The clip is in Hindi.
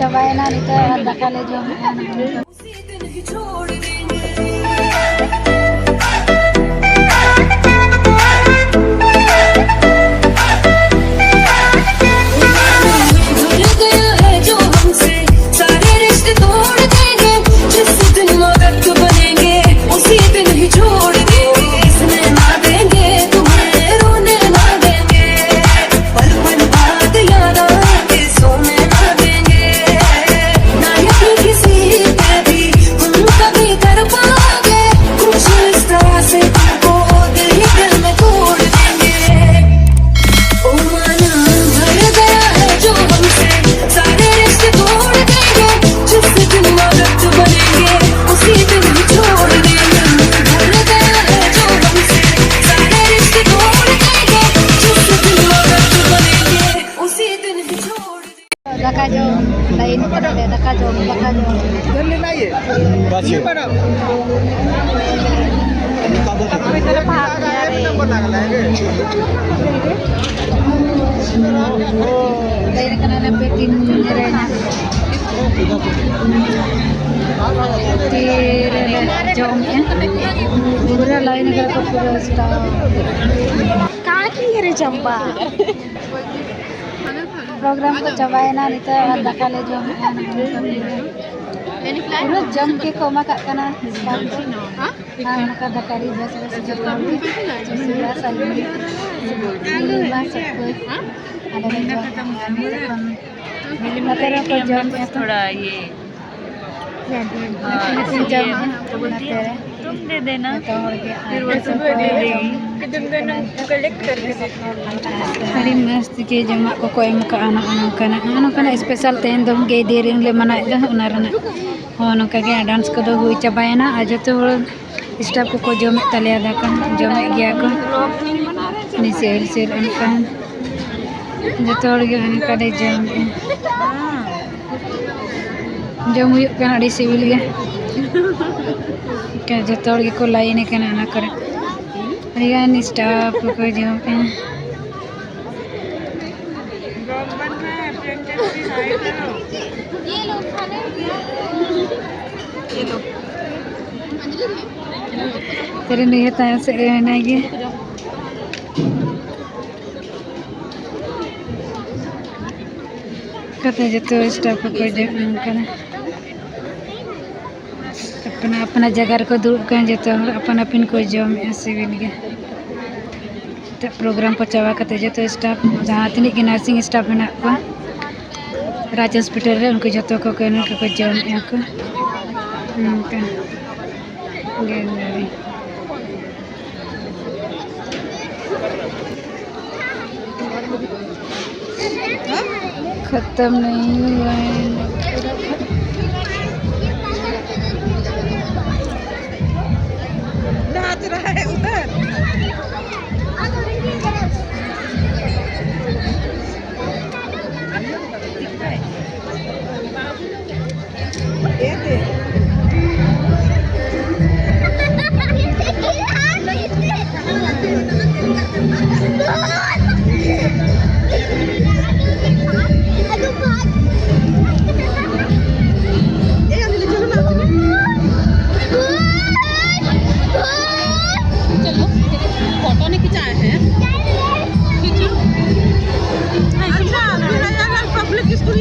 चाबायना नित दाका ले जम दाका जो लाइन पर ले दाका जो जल्दी लाइए बाजी पर अभी तरफ भाग रहा है नंबर लगा लेंगे लाइन करने पे 3 रहना जम पूरा लाइन का पूरा स्टाफ कहाँ की है चंपा प्रोग्राम को चबायना नित दाका ले जम पूरा जम के कोमा का कना दकारी बस बस थोड़ा ये तुम दे देना फिर वो तुम दे देगी तुम देना कलेक्ट कर अड़ी मस्त के जमा को कोई मुका आना स्पेशल तेन दम गे देरिंग ले मनाए दा उना रना हो नका के डांस को दो हुई चाबायना आज तो स्टाफ को जमे तले दा का जमे गया को नि सेल उनका जतोड़ के उनका दे जम हुई का अड़ी सिविल गे के जतोड़ के को लाइन के ना करे रियान स्टाफ को जम पे ये लोग खाने ये लोग तेरे नहीं है से रहना ये कहते जतो स्टाफ को जम करे अपना अपना जगह को दूर कर जतो अपन अपन को जम सिविल के तो प्रोग्राम को चावा करते जतो स्टाफ जहाँ तीन की नर्सिंग स्टाफ है को राज हॉस्पिटल रे उनको जतो को जम को उनका गैलरी खत्म नहीं हुआ है नाच रहा है उधर फोटो नहीं खिंचाए हैं पब्लिक स्कूल